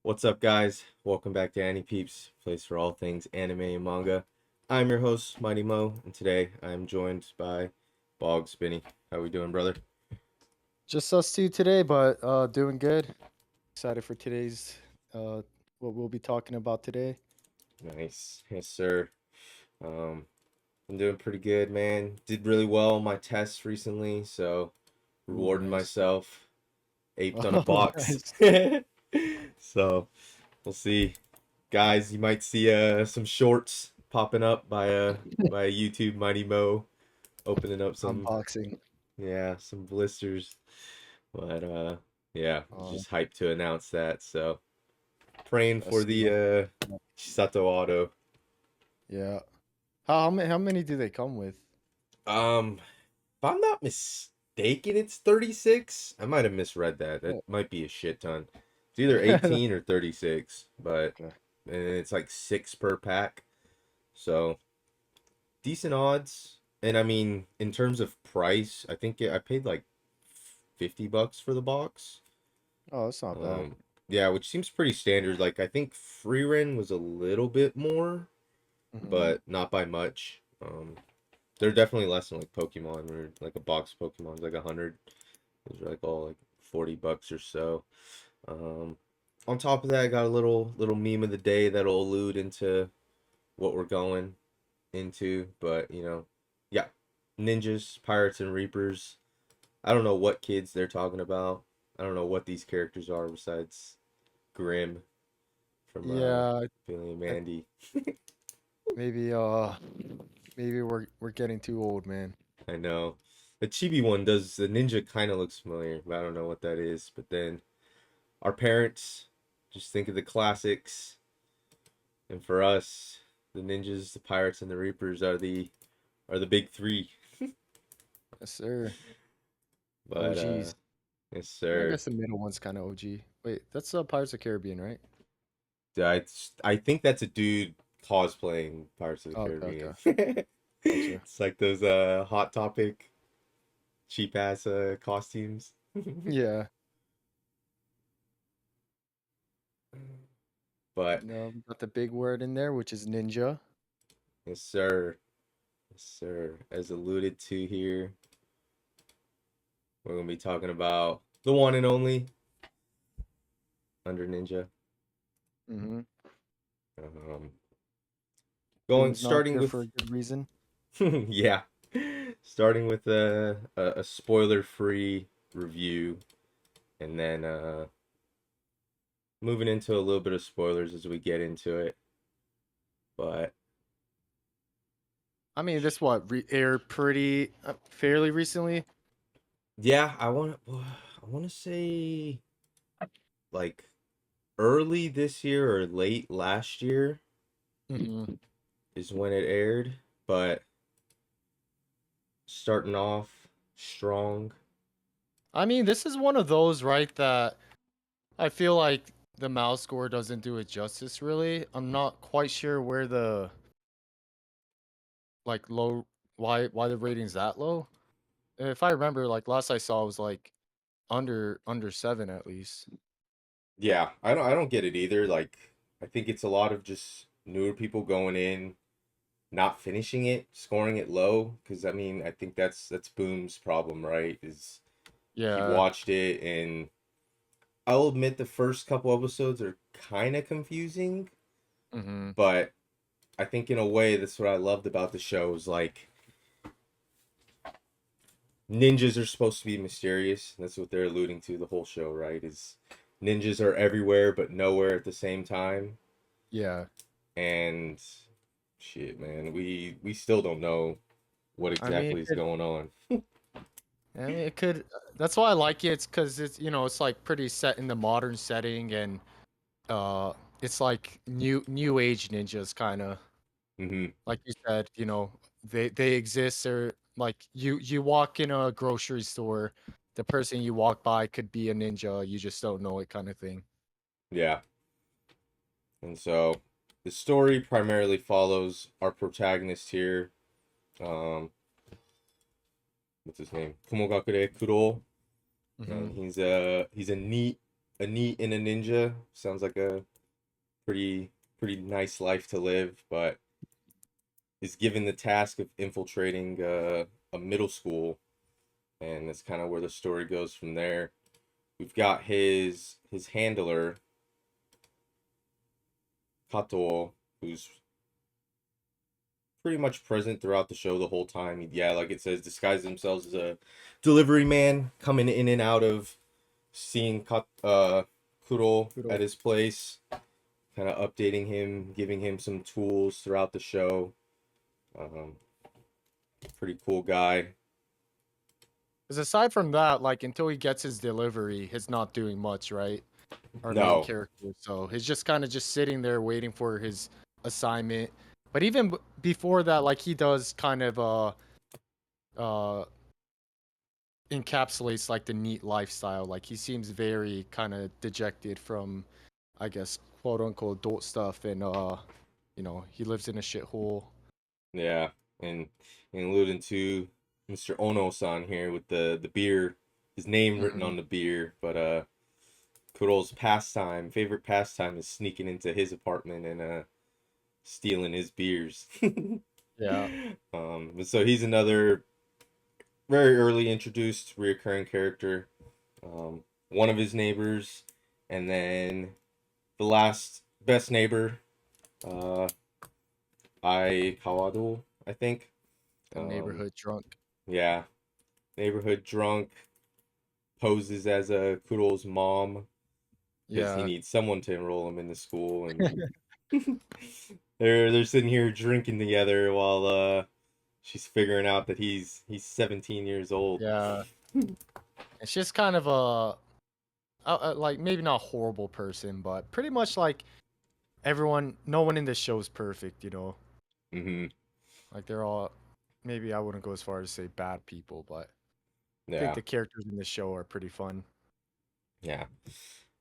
What's up, guys? Welcome back to AniPeeps, place for all things anime and manga. I'm your host, Mighty Mo, and today I'm joined by Boggs. Benny. How we doing, brother? Just us two today, but doing good. Excited for today's uh what we'll be talking about today. Nice. Yes, sir. Um, I'm doing pretty good, man. Did really well on my tests recently, so Ooh, rewarding nice. myself. Aped on a Oh, box. nice. So, we'll see. Guys, you might see some shorts popping up by YouTube Mighty Mo opening up some Unboxing. some blisters. But yeah, Oh, just hyped to announce that. So praying for that's the Chisato Auto. yeah. How many do they come with? If I'm not mistaken, it's 36. I might have misread that. That Oh, might be a shit ton. It's either 18 or 36, but okay. and it's like six per pack. So decent odds. And I mean, in terms of price, I think I paid like $50 for the box. Oh, that's not bad. Um, yeah, which seems pretty standard. Like I think free rent was a little bit more, Hmm. but not by much. They're definitely less than like Pokemon, or like a box of Pokemon's like 100. Those are like all like $40 or so. Um, on top of that, I got a little meme of the day that'll allude into what we're going into, but yeah, ninjas, pirates, and reapers. I don't know what kids they're talking about. I don't know what these characters are besides Grim from Yeah, Billy and I, Mandy. maybe maybe we're getting too old, man. I know. The chibi one does, the ninja kind of looks familiar, but I don't know what that is. But then our parents just think of the classics, and for us, the ninjas, the pirates, and the reapers are the big three. Yes, sir. But OGs. yes, I sir. guess the middle one's kind of OG. Wait, that's Pirates of the Caribbean, right? I think that's a dude cosplaying Pirates of the Oh, okay, Caribbean. okay. Gotcha. It's like those Hot Topic cheap ass costumes. Yeah. But No, we got the big word in there, which is ninja. yes, sir. Yes, sir. As alluded to here, we're gonna be talking about the one and only Under Ninja. Hmm. Um, Boom's not starting here with for a good reason. yeah, starting with a spoiler-free review, and then moving into a little bit of spoilers as we get into it. But I mean, this what aired pretty fairly recently. yeah, I want to say like early this year or late last year Hmm. is when it aired, but starting off strong. I mean, this is one of those, right, that I feel like the mouse score doesn't do it justice. Really, I'm not quite sure where the like low why the rating's that low. If I remember, like last I saw was like under 7 at least. Yeah, I don't get it either. Like I think it's a lot of just newer people going in, not finishing it, scoring it low. Because I mean, I think that's Boom's problem, right? Is he Yeah. watched it, and I'll admit the first couple episodes are kind of confusing, Hmm. but I think in a way that's what I loved about the show is like ninjas are supposed to be mysterious. That's what they're alluding to the whole show, right? Is ninjas are everywhere but nowhere at the same time. Yeah. And shit, man, we still don't know what I mean, exactly it is could. going on. I mean, it could. That's why I like it. It's because it's it's like pretty set in the modern setting, and uh, it's like new age ninjas, kind of Hmm. like you said. They exist. Or like you walk in a grocery store, the person you walk by could be a ninja. You just don't know it, kind of thing. Yeah. And so the story primarily follows our protagonist here. Um, what's his name? Kumogakure Kuro. Hmm. He's a NEET a NEET and a ninja. Sounds like a pretty pretty nice life to live, but is given the task of infiltrating a middle school, and that's kind of where the story goes from there. We've got his handler Kato, who's pretty much present throughout the show the whole time. Yeah, like it says, disguise themselves as a delivery man, coming in and out of seeing Kuro at Kudo. his place, kind of updating him, giving him some tools throughout the show. Um, Pretty cool guy. Because aside from that, like until he gets his delivery, he's not doing much, right? Our main No, character. So he's just kind of just sitting there waiting for his assignment. But even before that, like he does kind of uh encapsulates like the neat lifestyle. Like he seems very kind of dejected from, I guess, quote unquote adult stuff, and he lives in a shithole. yeah, and alluding to Mr. Ono-san here with the beer, his name written Hmm. on the beer, but Kuro's favorite pastime is sneaking into his apartment and stealing his beers. Yeah, So he's another very early introduced reoccurring character. One of his neighbors, and then the last best neighbor, uh, I Kawado, I think. the Um, neighborhood drunk. yeah, neighborhood drunk, poses as a Kuro's mom because he Yeah, needs someone to enroll him in the school, and they're sitting here drinking together while she's figuring out that he's 17 years old. yeah. It's just kind of like maybe not a horrible person, but pretty much like everyone, no one in this show is perfect, you know. Hmm. Like they're all, maybe I wouldn't go as far as to say bad people, but I think Yeah, the characters in this show are pretty fun. yeah.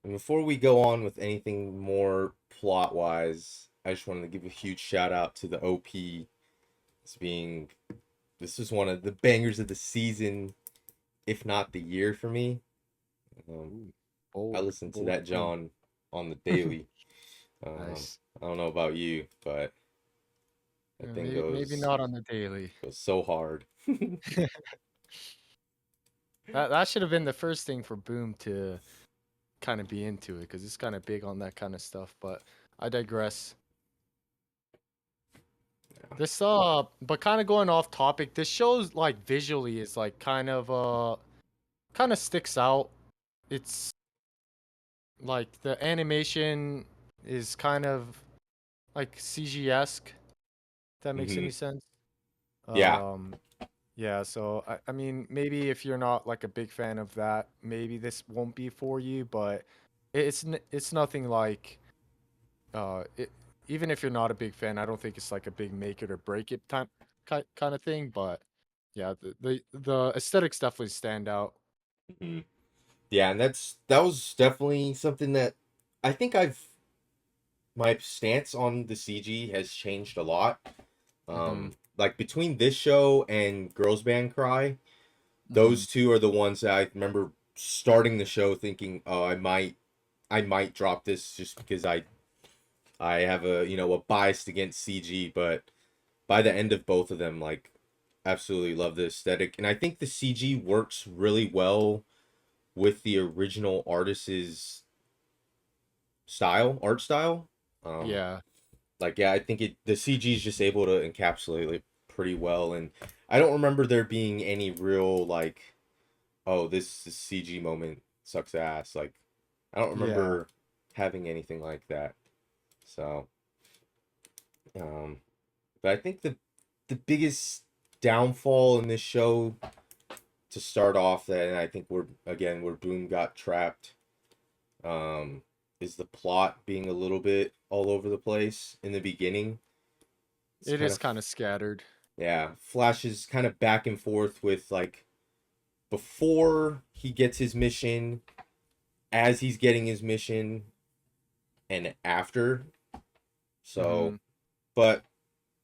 And before we go on with anything more plot wise, I just wanted to give a huge shout out to the OP as being this was one of the bangers of the season, if not the year for me. Um, Ooh, I bold, listened to bold that claim. John on the daily. Nice. I don't know about you, but that thing Maybe goes not on the daily. so hard. That should have been the first thing for Boom to kind of be into it because it's kind of big on that kind of stuff. But I digress. This but kind of going off topic. This show's like visually is like kind of sticks out. It's like the animation is kind of like CG-esque. If that makes Hmm. any sense. Yeah. Um, yeah. So I mean, maybe if you're not like a big fan of that, maybe this won't be for you. But it's nothing like it. Even if you're not a big fan, I don't think it's like a big make it or break it time kind of thing. But yeah, the aesthetics definitely stand out. Hmm. Yeah, and that was definitely something that I think I've my stance on the CG has changed a lot. Hmm. Like between this show and Girls Band Cry, Hmm. those two are the ones that I remember starting the show thinking, oh, I might drop this just because I have a bias against CG, but by the end of both of them, like absolutely love the aesthetic, and I think the CG works really well with the original artist's art style. Um, Yeah. like yeah, I think the CG is just able to encapsulate it pretty well, and I don't remember there being any real like, oh, this CG moment sucks ass. Like I don't Yeah. remember having anything like that. So, um, but I think the biggest downfall in this show to start off that, and I think where Boom got trapped, um, is the plot being a little bit all over the place in the beginning. It's It kind is of kind of scattered. yeah, flashes kind of back and forth with like before he gets his mission, as he's getting his mission, and after. So, Hmm. but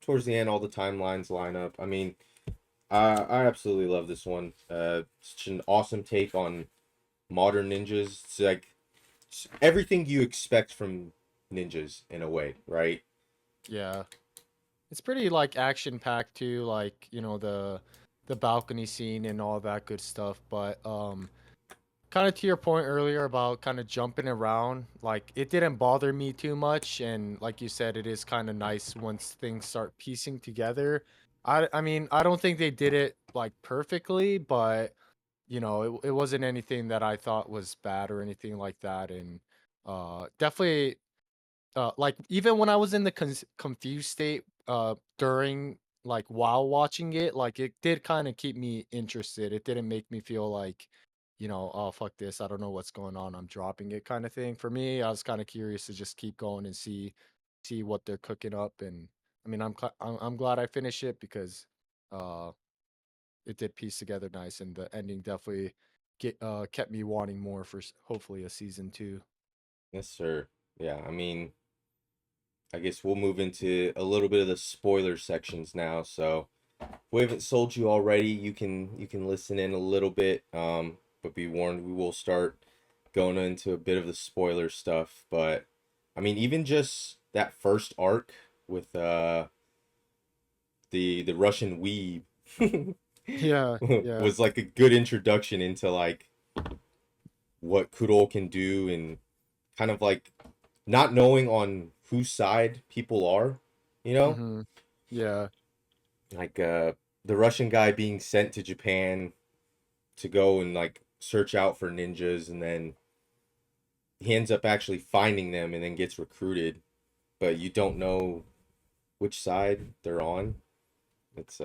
towards the end, all the timelines line up. I mean, I absolutely love this one. Such an awesome take on modern ninjas. It's like everything you expect from ninjas in a way, right? Yeah. It's pretty like action packed too, like, the balcony scene and all that good stuff, but kind of to your point earlier about kind of jumping around, like it didn't bother me too much, and like you said, it is kind of nice once things start piecing together. I mean, I don't think they did it like perfectly, but it wasn't anything that I thought was bad or anything like that, and definitely like even when I was in the confused state during like while watching it, like it did kind of keep me interested. It didn't make me feel like, oh fuck this, I don't know what's going on, I'm dropping it kind of thing. For me, I was kind of curious to just keep going and see what they're cooking up. And I mean, I'm glad I finished it because uh it did piece together nice, and the ending definitely kept me wanting more for hopefully a season 2. Yes, sir. Yeah, I mean, I guess we'll move into a little bit of the spoiler sections now. So if we haven't sold you already, you can listen in a little bit. But be warned, we will start going into a bit of the spoiler stuff. But I mean, even just that first arc with the Russian weeb Yeah, yeah. was like a good introduction into like what Kudol can do, and kind of like not knowing on whose side people are, you know? Mm-hmm. Yeah. Like the Russian guy being sent to Japan to go and like search out for ninjas, and then he ends up actually finding them and then gets recruited, but you don't know which side they're on. It's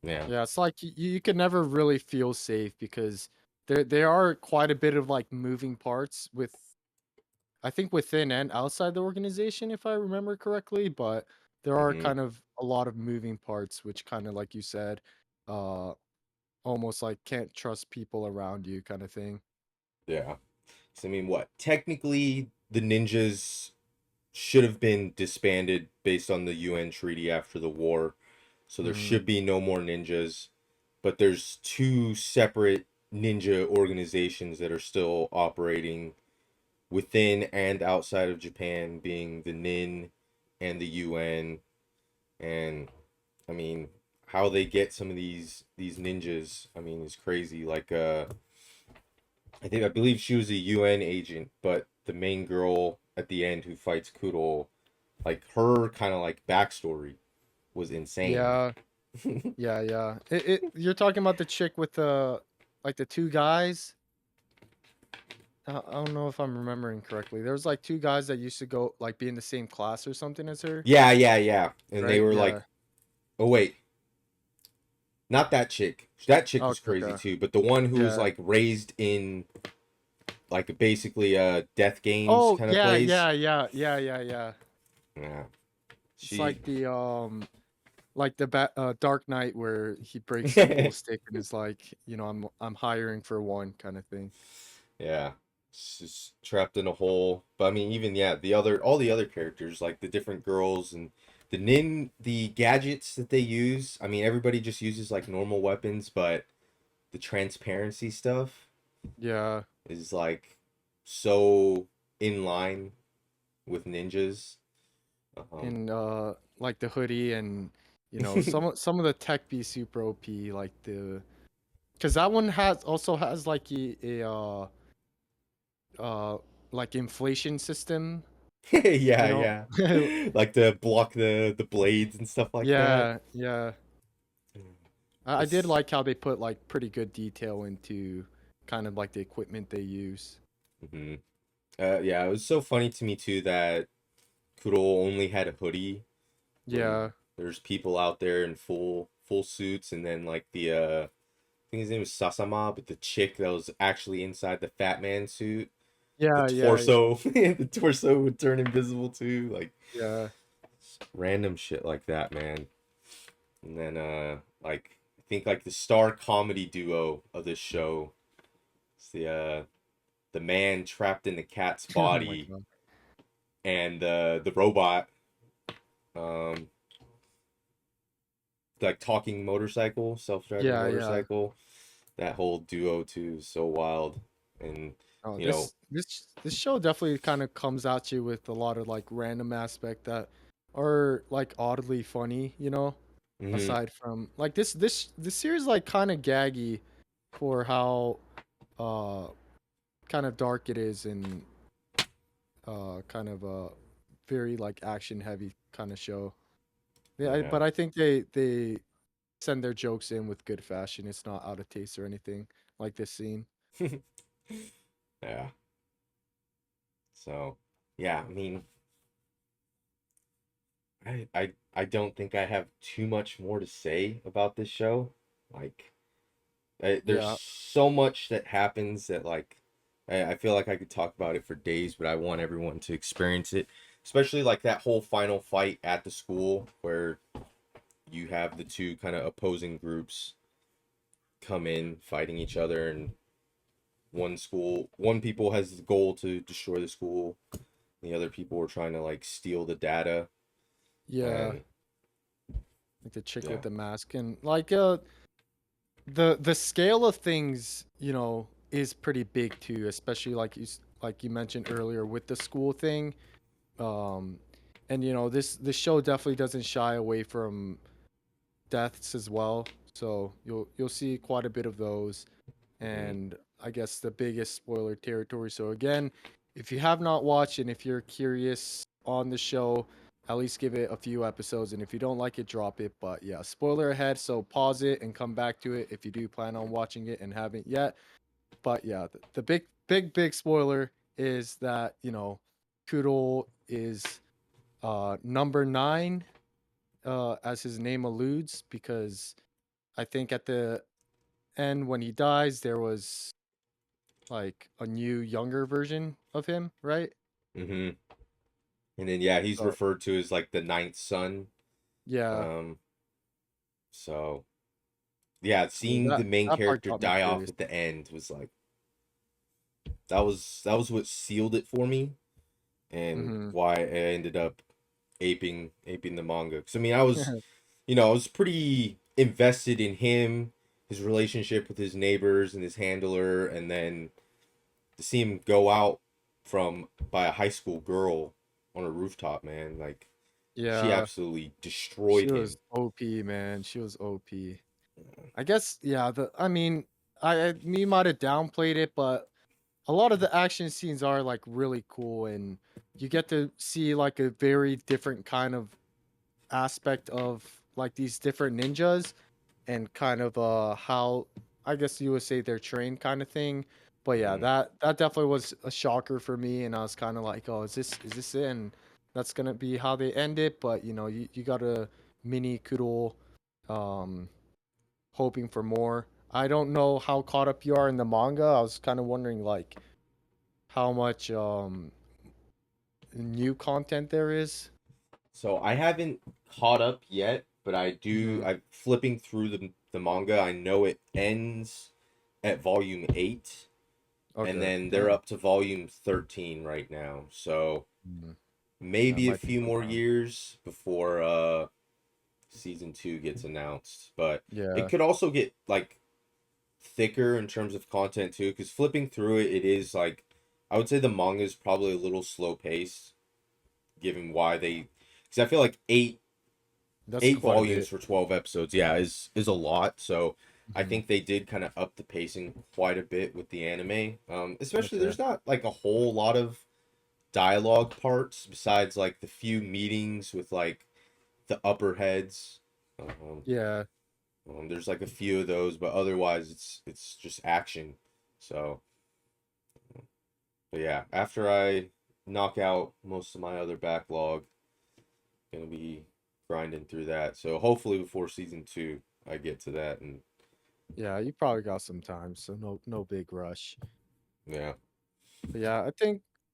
yeah. Yeah, it's like you can never really feel safe because there are quite a bit of like moving parts with, I think, within and outside the organization, if I remember correctly, but there are Hmm. kind of a lot of moving parts which kind of like you said, uh almost like can't trust people around you kind of thing. Yeah. So I mean, what? Technically, the ninjas should have been disbanded based on the UN treaty after the war. So there Mhm. should be no more ninjas, but there's two separate ninja organizations that are still operating within and outside of Japan, being the Nin and the UN. And I mean, how they get some of these ninjas, I mean, is crazy. Like I believe she was a UN agent, but the main girl at the end who fights Kudol, like her kind of like backstory was insane. Yeah, yeah, yeah. You're talking about the chick with the like the two guys. I don't know if I'm remembering correctly. There was like two guys that used to go like be in the same class or something as her, Yeah, yeah, yeah. And they right? were like, Yeah. oh wait, not that chick. That chick was Okay, crazy okay. too, but the one who was Yeah. like raised in like basically death games Oh, kind of yeah, plays. yeah, yeah, yeah, yeah, yeah. Yeah. It's She like the Dark Knight where he breaks the pool stick and is like, I'm hiring for one kind of thing. yeah. She's trapped in a hole. But I mean even yeah, the other all the other characters, like the different girls and the nin the gadgets that they use, I mean everybody just uses like normal weapons, but the transparency stuff Yeah. is like so in line with ninjas. Um, And like the hoodie and some of the tech be super OP, like the because that one has like uh like inflation system, you yeah, know. yeah. Like to block the blades and stuff like that. Yeah, yeah. I did It's like how they put like pretty good detail into kind of like the equipment they use. hmm yeah, it was so funny to me too that Kuro only had a hoodie when Yeah, there's people out there in full suits, and then like I think his name was Sasama, but the chick that was actually inside the Fat Man suit, the yeah, yeah, yeah, torso the torso would turn invisible too, like yeah. random shit like that, man. And then like I think like the star comedy duo of this show is the man trapped in the cat's Oh my body god. and the robot um like talking motorcycle, self-driving Yeah, yeah. motorcycle. That whole duo too is so wild. and Oh, you know, this show definitely kind of comes at you with a lot of like random aspect that are like oddly funny, you know, hmm aside from like this series like kind of gaggy for how uh kind of dark it is and kind of a very like action heavy kind of show. Yeah, yeah, but I think they send their jokes in with good fashion. It's not out of taste or anything like this scene. yeah. So yeah, I mean, I don't think I have too much more to say about this show. Like, there's Yeah, so much that happens that like I feel like I could talk about it for days, but I want everyone to experience it. Especially like that whole final fight at the school where you have the two kind of opposing groups come in fighting each other, and one people has the goal to destroy the school, the other people are trying to like steal the data, yeah, and like the chick yeah. with the mask and like the scale of things, you know, is pretty big too, especially like like you mentioned earlier with the school thing. Um, and you know, this show definitely doesn't shy away from deaths as well. So you'll see quite a bit of those, hmm and I guess the biggest spoiler territory. So again, if you have not watched and if you're curious on the show, at least give it a few episodes, and if you don't like it, drop it. But yeah, spoiler ahead, so pause it and come back to it if you do plan on watching it and haven't yet. But yeah, the big spoiler is that, you know, Kudo is number 9, as his name alludes, because I think at the end when he dies there was like a new younger version of him, right? hmm and then yeah, he's So referred to as like the ninth son. yeah, um so yeah, I mean seeing the main that part character got me die off curious. at the end was like that was what sealed it for me, and Hmm. why I ended up aping the manga. Because I mean, I was pretty invested in him, his relationship with his neighbors and his handler, and then to see him go out from by a high school girl on a rooftop, man, like she Yeah, absolutely she destroyed was him. OP, man. She was OP. I guess yeah. The I mean, me might have downplayed it, but a lot of the action scenes are like really cool, and you get to see like a very different kind of aspect of like these different ninjas and kind of how I guess you would say they're trained kind of thing. But yeah, Mm-hmm. that definitely was a shocker for me, and I was kind of like, oh, is this it? And that's gonna be how they end it. But you know, you got a mini Kudol, um, hoping for more. I don't know how caught up you are in the manga. I was kind of wondering like how much new content there is. So I haven't caught up yet, but I do. Hmm. I'm flipping through the manga. I know it ends at volume 8, and Okay, then they're damn. up to volume 13 right now. So Mhm. That maybe a might be few some more time. years before season 2 gets announced. But it Yeah. could also get like thicker in terms of content too, because flipping through it, it is like I would say the manga is probably a little slow paced, given why they. Because I feel like That's eight quite a volumes bit. for 12 episodes, yeah, is a lot. So I Mhm. think they did kind of up the pacing quite a bit with the anime. Especially Okay. there's not like a whole lot of dialogue parts besides like the few meetings with like the upper heads. Um, Yeah. there's like a few of those, but otherwise it's just action. So, but yeah, after I knock out most of my other backlog, gonna be grinding through that. So hopefully before season 2, I get to that, and Yeah, you probably got some time, so no big rush. yeah. But yeah,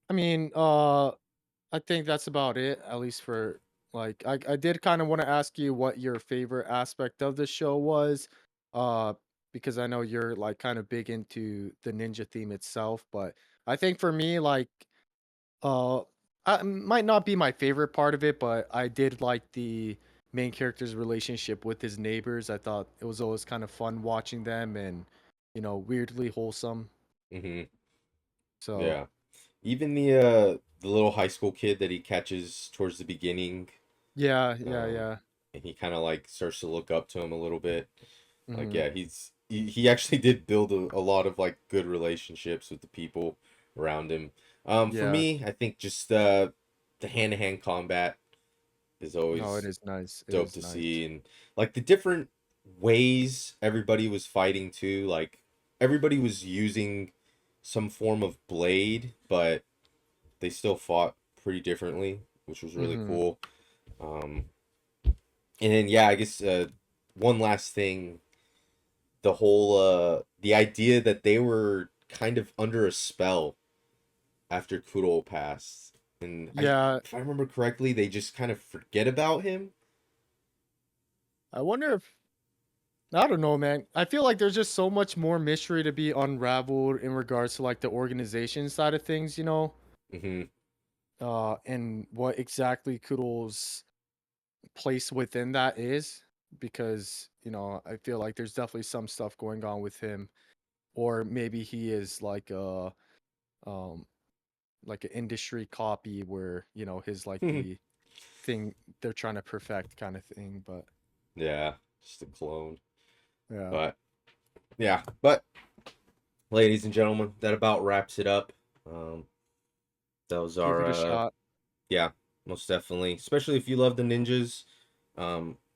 I mean, I think that's about it, at least for like I did kind of want to ask you what your favorite aspect of the show was. Uh because I know you're like kind of big into the ninja theme itself, but I think for me like Uh, might not be my favorite part of it, but I did like the main character's relationship with his neighbors. I thought it was always kind of fun watching them and, you know, weirdly wholesome. hmm So Yeah. Even the little high school kid that he catches towards the beginning, yeah, yeah, um, yeah. and he kind of like starts to look up to him a little bit. Like, Hmm. yeah, he actually did build a lot of like good relationships with the people around him. For Yeah. me, I think just the hand-to-hand combat is No, it always is nice. It dope is to nice. see, and like the different ways everybody was fighting too. Like everybody was using some form of blade, but they still fought pretty differently, which was really Hmm. cool. Um, and then yeah, I guess one last thing, the whole the idea that they were kind of under a spell after Kuro passed, and Yeah, if I remember correctly, they just kind of forget about him. I wonder if I don't know, man. I feel like there's just so much more mystery to be unraveled in regards to like the organization side of things, Hmm. and what exactly Kudo's place within that is, because I feel like there's definitely some stuff going on with him, or maybe he is um like an industry copy where his like the thing they're trying to perfect kind of thing, but Yeah, just a clone. yeah, But yeah, but ladies and gentlemen, that about wraps it up. Um, those give are it a shot. yeah, most definitely. Especially if you love the ninjas.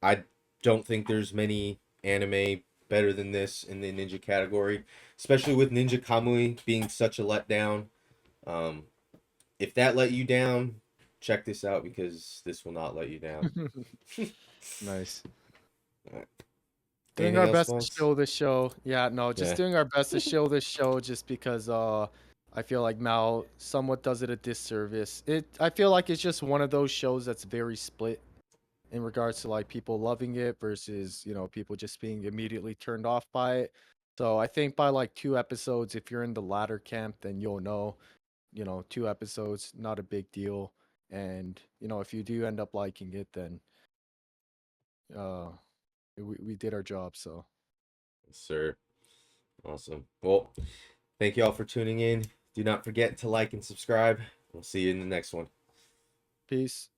I don't think there's many anime better than this in the ninja category, especially with Ninja Kamui being such a letdown. Um, if that let you down, check this out because this will not let you down. Nice. Alright. Doing Anything our else, best to Fonz? show this show. Yeah, no, just Yeah, doing our best to show this show just because I feel like Mal somewhat does it a disservice. I feel like it's just one of those shows that's very split in regards to like people loving it versus, people just being immediately turned off by it. So I think by like 2 episodes, if you're in the latter camp, then you'll know, 2 episodes, not a big deal. And, if you do end up liking it, then uh we did our job, so yes, sir. Awesome. Well, thank you all for tuning in. Do not forget to like and subscribe. We'll see you in the next one. peace.